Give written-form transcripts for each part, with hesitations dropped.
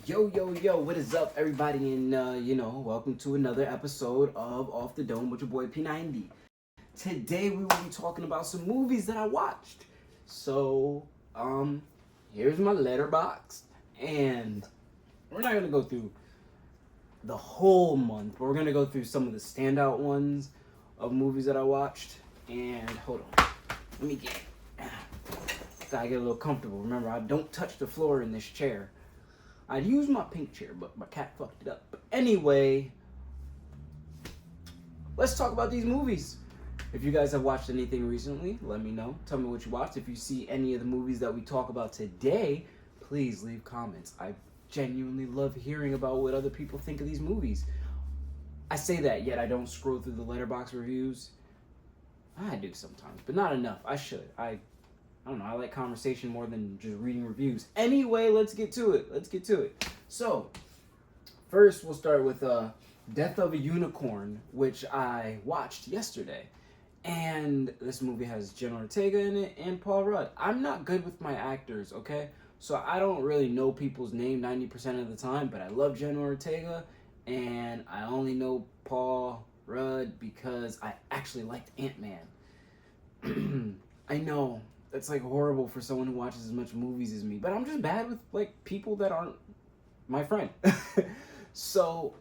Yo, what is up, everybody? And, welcome to another episode of Off the Dome with your boy P90. Today, we will be talking about some movies that I watched. So, here's my Letterboxd. And we're not going to go through the whole month, but we're going to go through some of the standout ones of movies that I watched. And, hold on. Let me gotta get a little comfortable. Remember, I don't touch the floor in this chair. I'd use my pink chair, but my cat fucked it up. But anyway, let's talk about these movies. If you guys have watched anything recently, let me know. Tell me what you watched. If you see any of the movies that we talk about today, please leave comments. I genuinely love hearing about what other people think of these movies. I say that, yet I don't scroll through the Letterboxd reviews. I do sometimes, but not enough. I should. I don't know, I like conversation more than just reading reviews. Anyway, let's get to it. So, first we'll start with Death of a Unicorn, which I watched yesterday. And this movie has Jenna Ortega in it and Paul Rudd. I'm not good with my actors, okay? So I don't really know people's name 90% of the time, but I love Jenna Ortega, and I only know Paul Rudd because I actually liked Ant-Man. I know that's like horrible for someone who watches as much movies as me, but I'm just bad with like people that aren't my friend. So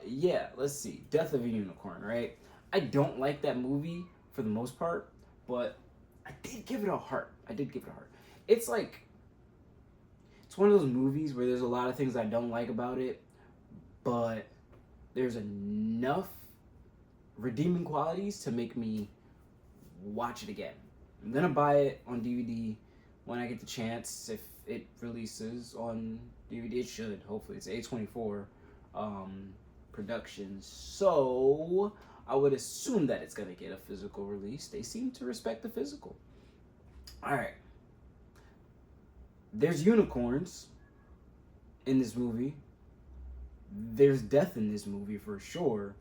yeah, let's see. Death of a Unicorn, right? I don't like that movie for the most part, but I did give it a heart. It's like, it's one of those movies where there's a lot of things I don't like about it, but there's enough redeeming qualities to make me watch it again. I'm gonna buy it on DVD when I get the chance. If it releases on DVD, it should. Hopefully, it's A24 production, so I would assume that it's gonna get a physical release. They seem to respect the physical. All right. There's unicorns in this movie. There's death in this movie for sure,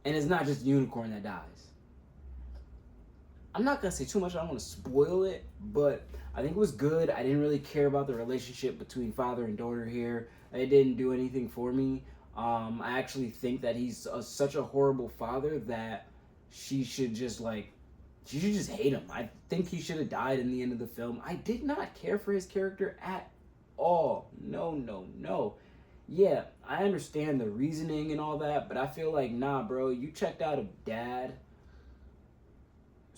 and it's not just a unicorn that dies. I'm not going to say too much. I don't want to spoil it, but I think it was good. I didn't really care about the relationship between father and daughter here. It didn't do anything for me. I actually think that he's such a horrible father that she should just hate him. I think he should have died in the end of the film. I did not care for his character at all. No. Yeah, I understand the reasoning and all that, but I feel like, nah, bro, you checked out of dad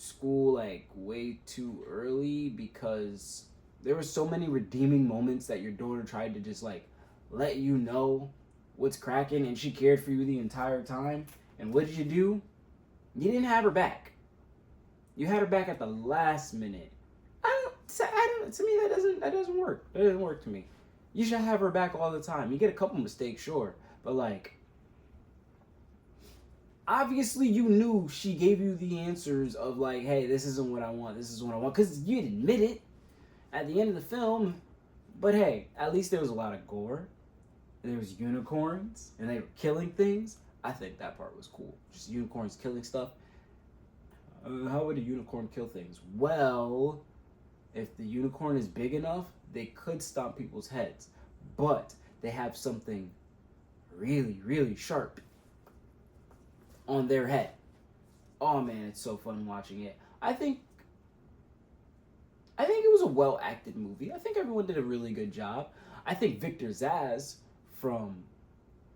school like way too early, because there were so many redeeming moments that your daughter tried to just like let you know what's cracking, and she cared for you the entire time. And what did you do? You didn't have her back. You had her back at the last minute. To me, that doesn't work. That doesn't work to me. You should have her back all the time. You get a couple mistakes, sure, but like, obviously you knew she gave you the answers of like, hey, this isn't what I want, because you'd admit it at the end of the film. But hey, at least there was a lot of gore, and there was unicorns, and they were killing things. I think that part was cool. Just unicorns killing stuff. How would a unicorn kill things? Well, if the unicorn is big enough, they could stomp people's heads, but they have something really, really sharp on their head. Oh man, it's so fun watching it. I think it was a well acted movie. I think everyone did a really good job. I think Victor Zsasz from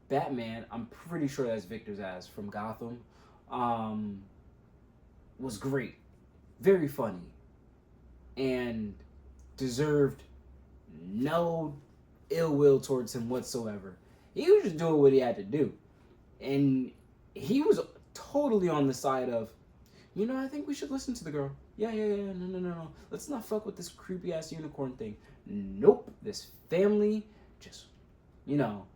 Batman, I'm pretty sure that's Victor Zsasz from Gotham, was great. Very funny. And deserved no ill will towards him whatsoever. He was just doing what he had to do. And he was totally on the side of, I think we should listen to the girl. Yeah, no. Let's not fuck with this creepy ass unicorn thing. Nope. This family, just, your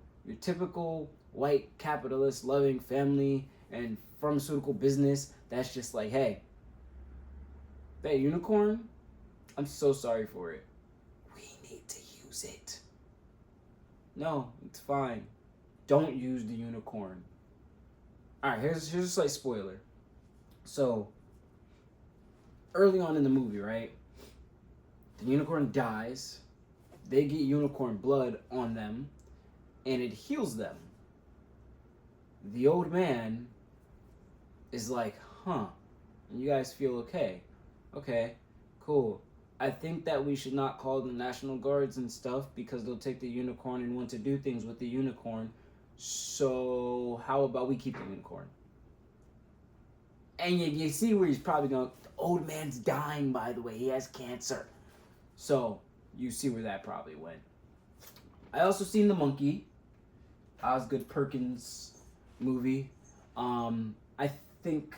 typical white capitalist loving family and pharmaceutical business that's just like, hey, that unicorn, I'm so sorry for it. We need to use it. No, it's fine. Don't use the unicorn. Alright, here's a slight spoiler. So, early on in the movie, right? The unicorn dies. They get unicorn blood on them, and it heals them. The old man is like, huh, you guys feel okay. Okay, cool. I think that we should not call the National Guards and stuff because they'll take the unicorn and want to do things with the unicorn. So how about we keep the unicorn? And you see where he's probably going, the old man's dying, by the way. He has cancer. So you see where that probably went. I also seen The Monkey. Osgood Perkins movie. I think,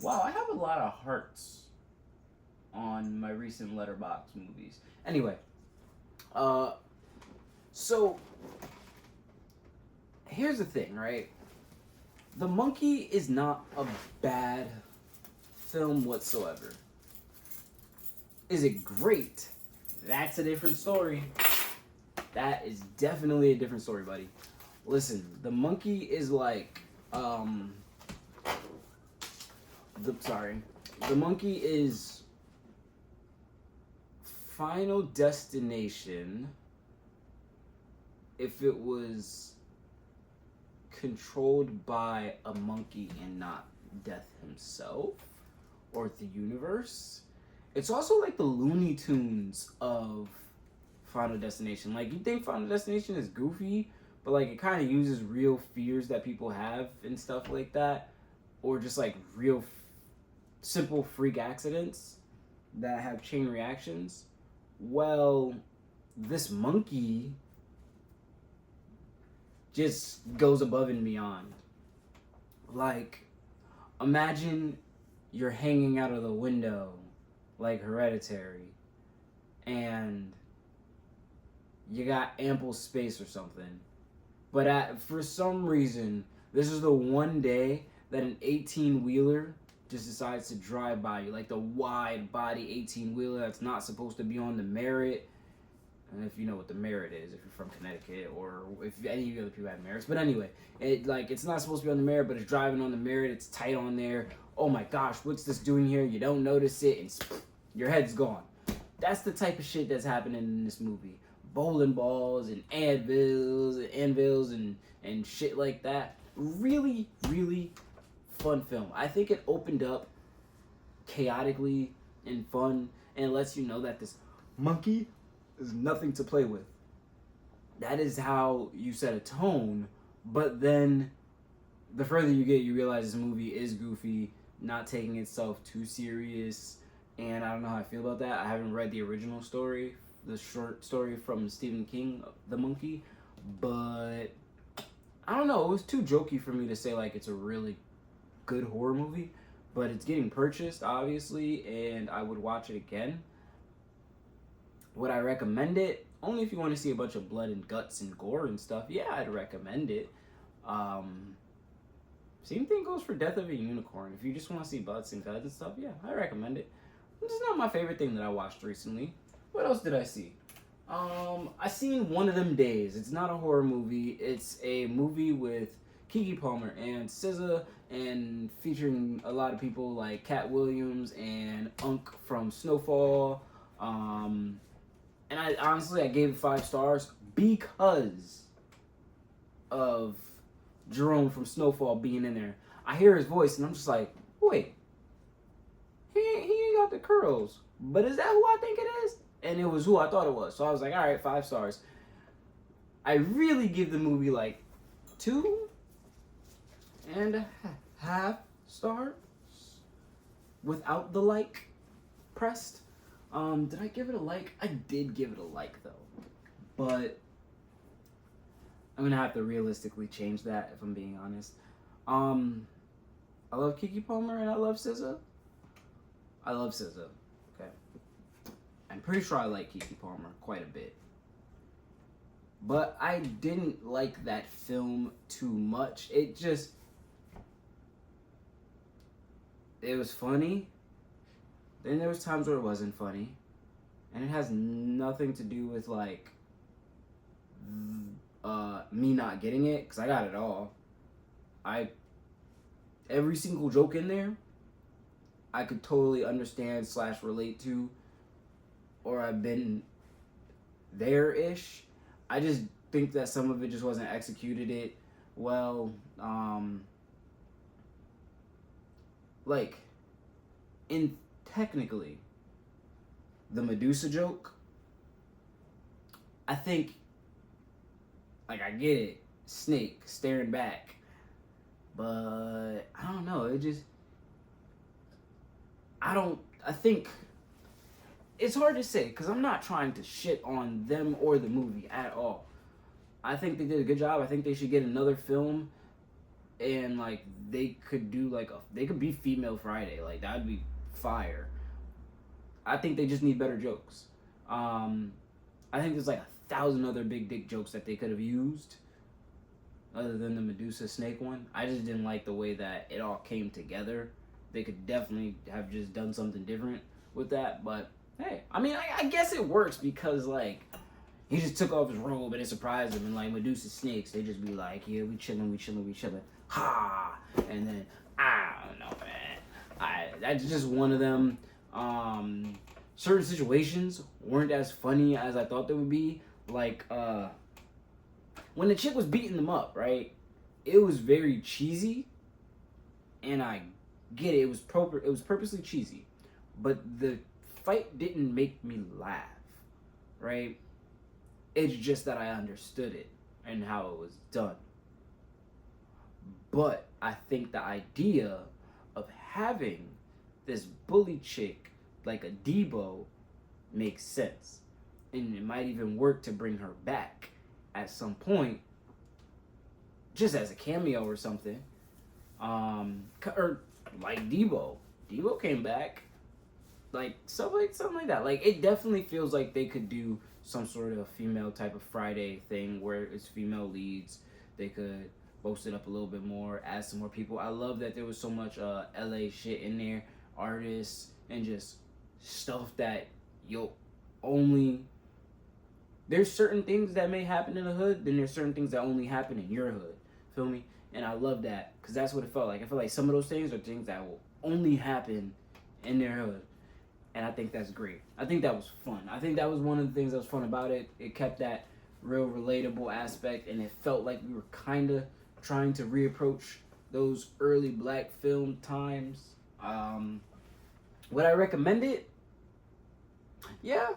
wow, I have a lot of hearts on my recent Letterboxd movies. Anyway, so here's the thing, right? The Monkey is not a bad film whatsoever. Is it great? That's a different story. That is definitely a different story, buddy. Listen, The Monkey is like, The Monkey is Final Destination if it was controlled by a monkey and not Death himself or the universe. It's also like the Looney Tunes of Final Destination. Like, you think Final Destination is goofy, but like it kind of uses real fears that people have and stuff like that, or just like real simple freak accidents that have chain reactions. Well, this monkey just goes above and beyond. Like, imagine you're hanging out of the window like Hereditary and you got ample space or something, but for some reason this is the one day that an 18-wheeler just decides to drive by you, like the wide body 18-wheeler that's not supposed to be on the Merritt. And if you know what the Merritt is, if you're from Connecticut, or if any of the other people have Merritts. But anyway, it's not supposed to be on the Merritt, but it's driving on the Merritt. It's tight on there. Oh my gosh, what's this doing here? You don't notice it, and your head's gone. That's the type of shit that's happening in this movie. Bowling balls and anvils and shit like that. Really, really fun film. I think it opened up chaotically and fun, and lets you know that this monkey is nothing to play with. That is how you set a tone, but then the further you get, you realize this movie is goofy, not taking itself too serious, and I don't know how I feel about that. I haven't read the original story, the short story from Stephen King, The Monkey, but I don't know, it was too jokey for me to say like it's a really good horror movie, but it's getting purchased, obviously, and I would watch it again. Would I recommend it? Only if you want to see a bunch of blood and guts and gore and stuff. Yeah, I'd recommend it. Same thing goes for Death of a Unicorn. If you just want to see butts and guts and stuff, yeah, I recommend it. This is not my favorite thing that I watched recently. What else did I see? I seen One of Them Days. It's not a horror movie. It's a movie with Keke Palmer and SZA, and featuring a lot of people like Cat Williams and Unk from Snowfall. And I honestly gave it 5 stars because of Jerome from Snowfall being in there. I hear his voice and I'm just like, wait, he ain't got the curls, but is that who I think it is? And it was who I thought it was. So I was like, all right, 5 stars. I really give the movie like 2.5 stars without the like pressed. Did I give it a like? I did give it a like though, but I'm gonna have to realistically change that if I'm being honest. I love Keke Palmer and I love SZA. I love SZA. Okay, I'm pretty sure I like Keke Palmer quite a bit, but I didn't like that film too much. It was funny. Then there was times where it wasn't funny, and it has nothing to do with like me not getting it, because I got it all. Every single joke in there, I could totally understand / relate to, or I've been there-ish. I just think that some of it just wasn't executed it well. Like, in technically, the Medusa joke, I think, like, I get it, snake staring back, but I don't know, I think, it's hard to say, because I'm not trying to shit on them or the movie at all. I think they did a good job. I think they should get another film, and, like, they could do, like, they could be Female Friday. Like, that would be fire. I think they just need better jokes. I think there's, like, 1,000 other big dick jokes that they could have used, other than the Medusa snake one. I just didn't like the way that it all came together. They could definitely have just done something different with that, but hey, I mean, I guess it works because, like, he just took off his robe and it surprised him, and, like, Medusa snakes, they just be like, yeah, we chilling, ha, and then, I don't know, man. That's just one of them. Certain situations weren't as funny as I thought they would be. Like, when the chick was beating them up, right? It was very cheesy, and I get it. It was purposely cheesy, but the fight didn't make me laugh, right? It's just that I understood it and how it was done. But I think the idea of having this bully chick like a Debo makes sense. And it might even work to bring her back at some point, just as a cameo or something. Or like Debo. Debo came back. Like, something like that. Like, it definitely feels like they could do some sort of female type of Friday thing where it's female leads. They could boast it up a little bit more, add some more people. I love that there was so much LA shit in there, artists, and just stuff that there's certain things that may happen in the hood, then there's certain things that only happen in your hood. Feel me? And I love that, because that's what it felt like. I feel like some of those things are things that will only happen in their hood. And I think that's great. I think that was fun. I think that was one of the things that was fun about it. It kept that real relatable aspect, and it felt like we were kind of trying to reapproach those early black film times. Would I recommend it? Yeah.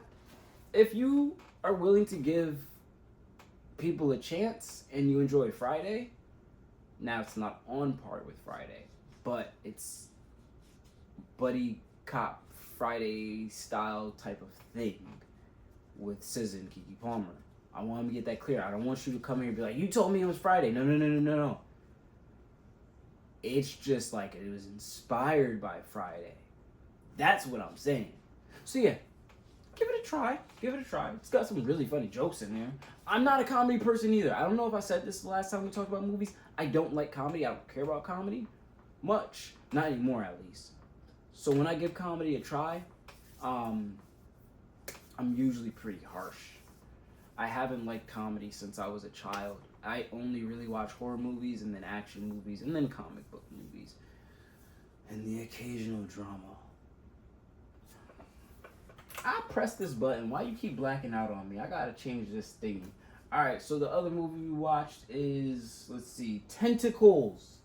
If you are willing to give people a chance and you enjoy Friday, now it's not on par with Friday, but it's buddy cop Friday style type of thing with SZA and Keke Palmer. I want to get that clear. I don't want you to come here and be like, you told me it was Friday. No. It's just like it was inspired by Friday. That's what I'm saying. So yeah, give it a try. It's got some really funny jokes in there. I'm not a comedy person either. I don't know if I said this the last time we talked about movies. I don't like comedy. I don't care about comedy much. Not anymore, at least. So when I give comedy a try, I'm usually pretty harsh. I haven't liked comedy since I was a child. I only really watch horror movies and then action movies and then comic book movies. And the occasional drama. I pressed this button. Why you keep blacking out on me? I gotta change this thing. Alright, so the other movie we watched is, let's see, Tentacles.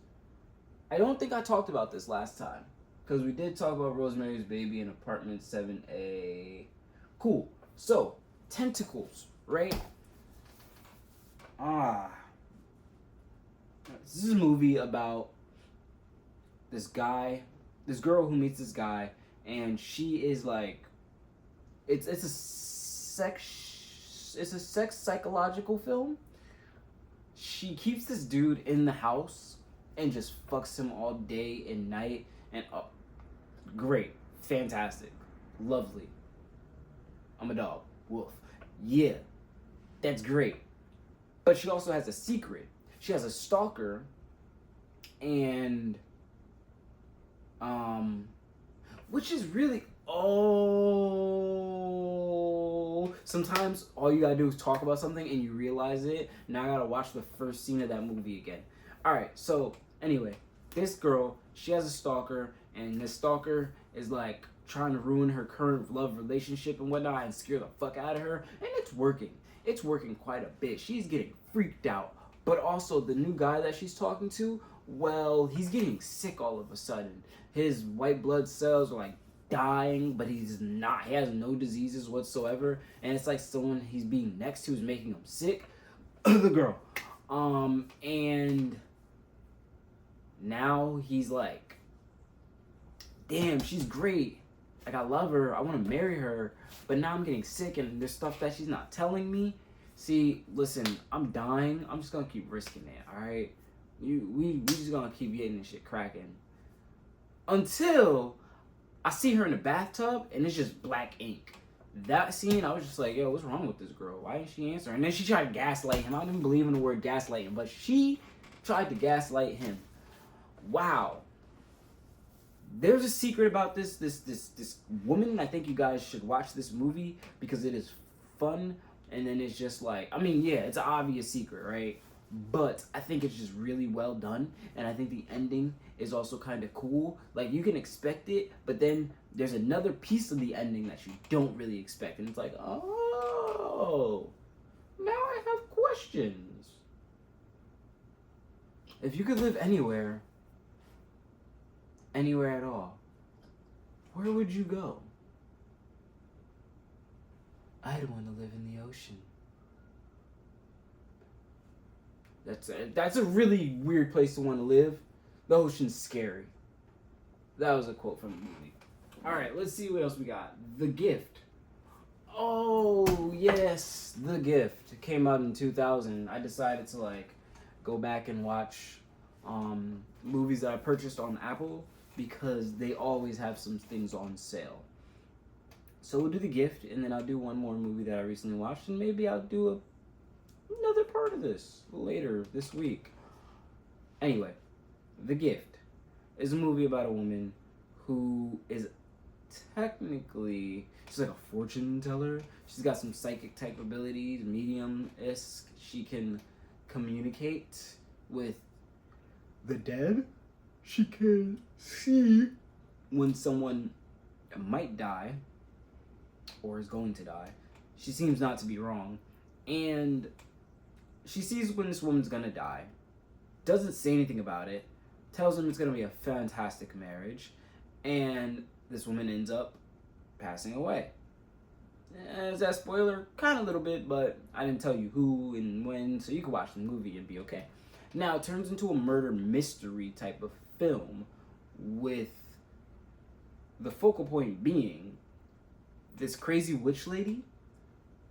I don't think I talked about this last time, because we did talk about Rosemary's Baby and Apartment 7A. Cool. So, Tentacles, right? This is a movie about this girl who meets this guy, and she is like, it's a sex psychological film. She keeps this dude in the house and just fucks him all day and night, and great, fantastic, lovely. I'm a dog, woof. Yeah, that's great. But she also has a secret. She has a stalker, and which is really, sometimes all you gotta do is talk about something and you realize it. Now I gotta watch the first scene of that movie again. Alright, so anyway, this girl, she has a stalker, and this stalker is like trying to ruin her current love relationship and whatnot and scare the fuck out of her. And it's working. It's working quite a bit. She's getting freaked out. But also the new guy that she's talking to, well, he's getting sick all of a sudden. His white blood cells are like dying, but he's not. He has no diseases whatsoever. And it's like someone he's being next to is making him sick. The girl. And now he's like, damn, she's great. Like, I love her. I want to marry her. But now I'm getting sick and there's stuff that she's not telling me. See, listen, I'm dying. I'm just going to keep risking it, all right? We just going to keep getting this shit cracking. Until I see her in the bathtub and it's just black ink. That scene, I was just like, yo, what's wrong with this girl? Why didn't she answer? And then she tried to gaslight him. I don't even believe in the word gaslighting, but she tried to gaslight him. Wow. There's a secret about this woman. I think you guys should watch this movie because it is fun. And then it's just like, I mean, yeah, it's an obvious secret, right? But I think it's just really well done. And I think the ending is also kind of cool. Like, you can expect it, but then there's another piece of the ending that you don't really expect. And it's like, oh, now I have questions. If you could live anywhere at all, where would you go? I'd want to live in the ocean. That's a really weird place to want to live. The ocean's scary. That was a quote from the movie. All right, let's see what else we got. The Gift. Oh, yes, The Gift. It came out in 2000. I decided to like go back and watch movies that I purchased on Apple because they always have some things on sale. So we'll do The Gift, and then I'll do one more movie that I recently watched, and maybe I'll do another part of this later this week. Anyway, The Gift is a movie about a woman who is technically, she's like a fortune teller. She's got some psychic type abilities, medium-esque. She can communicate with the dead. She can see when someone might die or is going to die. She seems not to be wrong. And she sees when this woman's gonna die, doesn't say anything about it, tells him it's gonna be a fantastic marriage, and this woman ends up passing away. Is that a spoiler? Kind of a little bit, but I didn't tell you who and when, so you can watch the movie and be okay. Now, it turns into a murder mystery type of film with the focal point being this crazy witch lady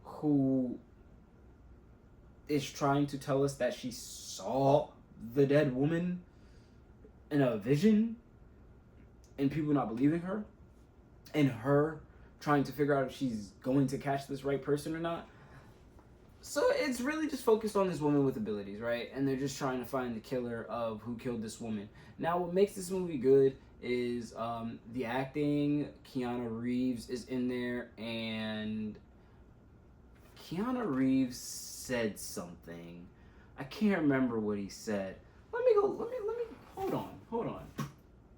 who is trying to tell us that she saw the dead woman in a vision and people not believing her, and her trying to figure out if she's going to catch this right person or not. So it's really just focused on this woman with abilities, right? And they're just trying to find the killer of who killed this woman. Now, what makes this movie good is the acting. Keanu Reeves is in there, and Keanu Reeves said something. I can't remember what he said. Let me hold on.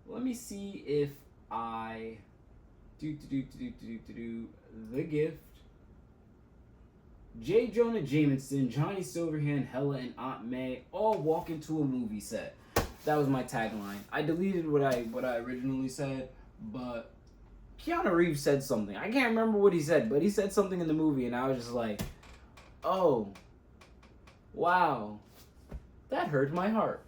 Let me see if I The Gift. J. Jonah Jameson, Johnny Silverhand, Hella, and Aunt May all walk into a movie set. That was my tagline. I deleted what I originally said, but Keanu Reeves said something. I can't remember what he said, but he said something in the movie, and I was just like, oh, wow, that hurt my heart.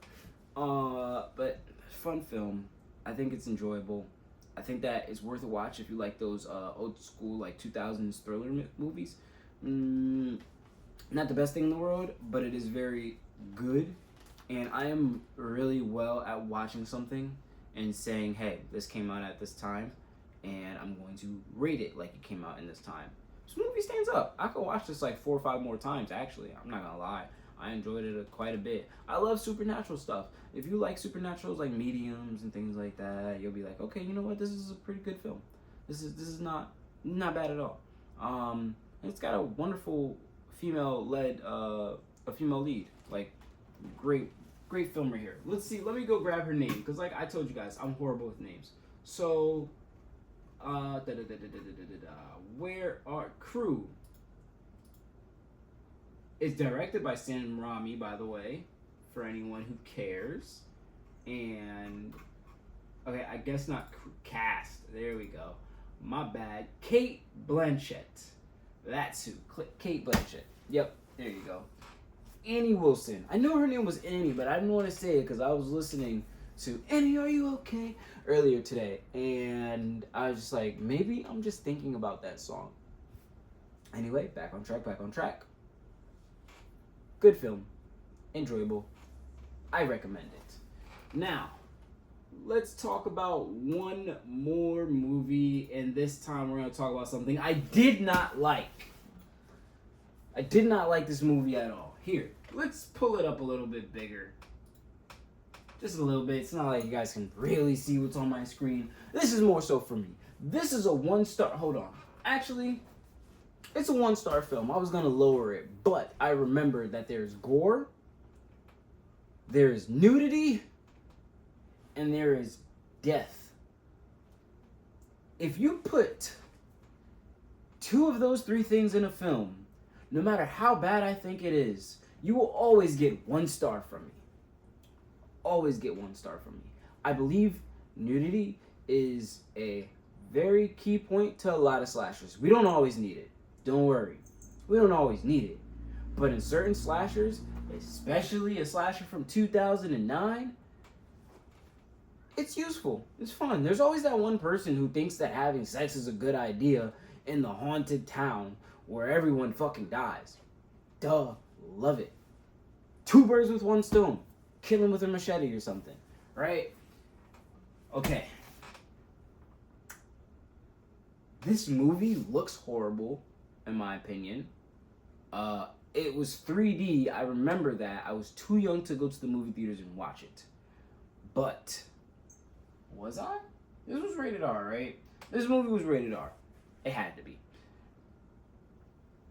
But fun film. I think it's enjoyable. I think that it's worth a watch if you like those old school like 2000s thriller movies. Not the best thing in the world, but it is very good. And I am really well at watching something and saying, hey, this came out at this time, and I'm going to rate it like it came out in this time. This movie stands up. I could watch this like 4 or 5 more times, actually. I'm not gonna lie. I enjoyed it quite a bit. I love supernatural stuff. If you like supernaturals like mediums and things like that, you'll be like, okay, you know what? This is a pretty good film. This is not bad at all. It's got a wonderful female lead. Like, great film right here. Let's see. Let me go grab her name because, like I told you guys, I'm horrible with names. So, Where are Crew? It's directed by Sam Raimi, by the way, for anyone who cares. And okay, I guess not cast. There we go. My bad. Kate Blanchett. That's who. Kate Blanchett. Yep. There you go. Annie Wilson. I know her name was Annie, but I didn't want to say it because I was listening to Annie, Are You Okay? Earlier today. And I was just like, maybe I'm just thinking about that song. Anyway, back on track. Good film. Enjoyable. I recommend it. Now, let's talk about one more movie, and this time we're going to talk about something I did not like. I did not like this movie at all. Here, let's pull it up a little bit bigger. Just a little bit. It's not like you guys can really see what's on my screen. This is more so for me. This is a 1-star. Hold on. Actually, it's a 1-star film. I was going to lower it, but I remembered that there's gore, there's nudity, and there is death. If you put 2 of those 3 things in a film, no matter how bad I think it is, you will always get 1 star from me. Always get 1 star from me. I believe nudity is a very key point to a lot of slashers. We don't always need it. Don't worry. We don't always need it. But in certain slashers, especially a slasher from 2009, it's useful. It's fun. There's always that one person who thinks that having sex is a good idea in the haunted town where everyone fucking dies. Duh. Love it. 2 birds with 1 stone. Kill him with a machete or something. Right? Okay. This movie looks horrible, in my opinion. It was 3D. I remember that. I was too young to go to the movie theaters and watch it. But, was I? This was rated R, right? This movie was rated R. It had to be.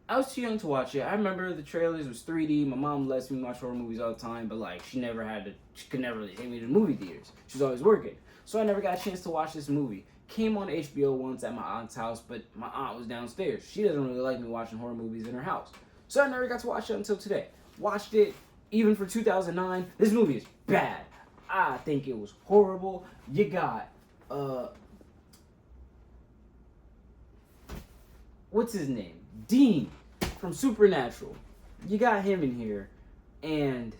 I was too young to watch it. I remember the trailers was 3D. My mom lets me watch horror movies all the time, but like she could never really take me to the movie theaters. She was always working. So I never got a chance to watch this movie. Came on HBO once at my aunt's house, but my aunt was downstairs. She doesn't really like me watching horror movies in her house. So I never got to watch it until today. Watched it, even for 2009. This movie is bad. I think it was horrible. You got, what's his name? Dean from Supernatural. You got him in here, and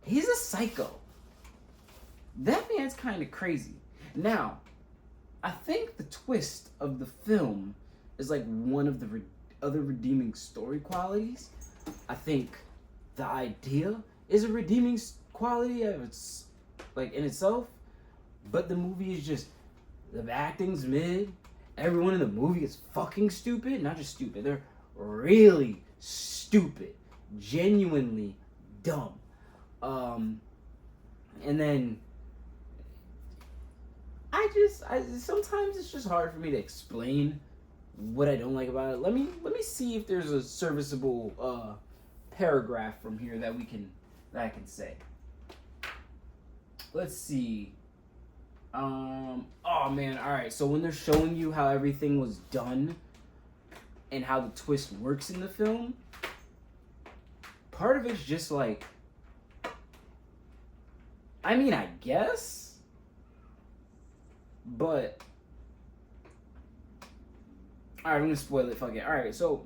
he's a psycho. That man's kind of crazy. Now, I think the twist of the film is like one of the other redeeming story qualities. I think the idea is a redeeming quality of its like in itself, but the movie is just the acting's mid. Everyone in the movie is fucking stupid. Not just stupid, they're really stupid, genuinely dumb. And then I sometimes it's just hard for me to explain what I don't like about it. Let me see if there's a serviceable paragraph from here that I can say. Let's see. Oh man, alright, so when they're showing you how everything was done and how the twist works in the film, part of it's just like, I mean, I guess, but alright, I'm gonna spoil it, fuck it. Alright, so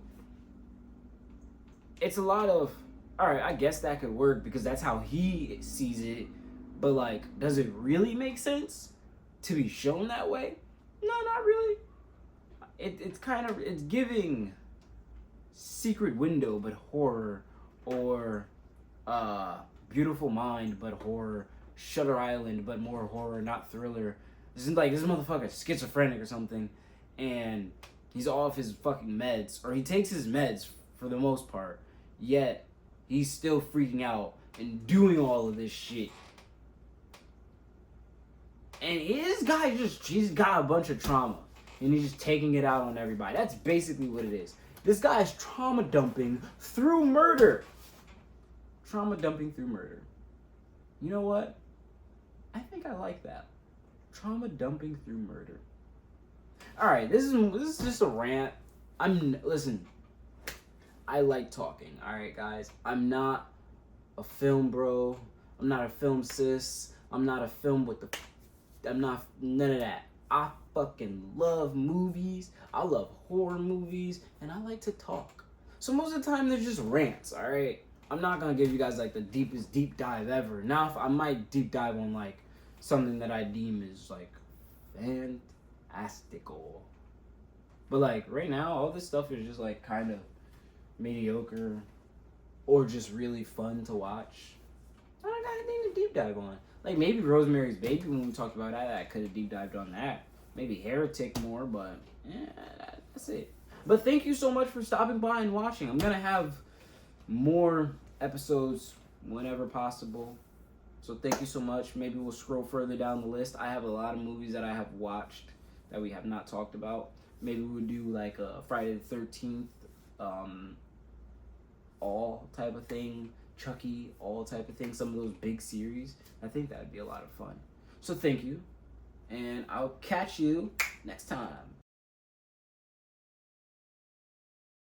it's a lot of, alright, I guess that could work because that's how he sees it, but like, does it really make sense to be shown that way? No, not really. It's giving Secret Window but horror, or Beautiful Mind but horror, Shutter Island but more horror, not thriller. This motherfucker schizophrenic or something, and he's off his fucking meds, or he takes his meds for the most part, yet he's still freaking out and doing all of this shit. And this guy he's got a bunch of trauma, and he's just taking it out on everybody. That's basically what it is. This guy is trauma dumping through murder. Trauma dumping through murder. You know what? I think I like that. Trauma dumping through murder. All right, this is just a rant. Listen. I like talking. All right, guys. I'm not a film bro. I'm not a film sis. I'm not a film with the. I'm not none of that. I fucking love movies. I love horror movies, and I like to talk. So most of the time, they're just rants. All right. I'm not gonna give you guys like the deepest deep dive ever. Now, I might deep dive on like something that I deem is like fantastical. But like right now, all this stuff is just like kind of mediocre or just really fun to watch. I don't got anything to deep dive on. Like maybe Rosemary's Baby when we talked about that, I could have deep dived on that. Maybe Heretic more, but yeah, that's it. But thank you so much for stopping by and watching. I'm gonna have more episodes whenever possible. So thank you so much. Maybe we'll scroll further down the list. I have a lot of movies that I have watched that we have not talked about. Maybe we'll do like a Friday the 13th, all type of thing, Chucky, all type of thing, some of those big series. I think that would be a lot of fun. So thank you, and I'll catch you next time.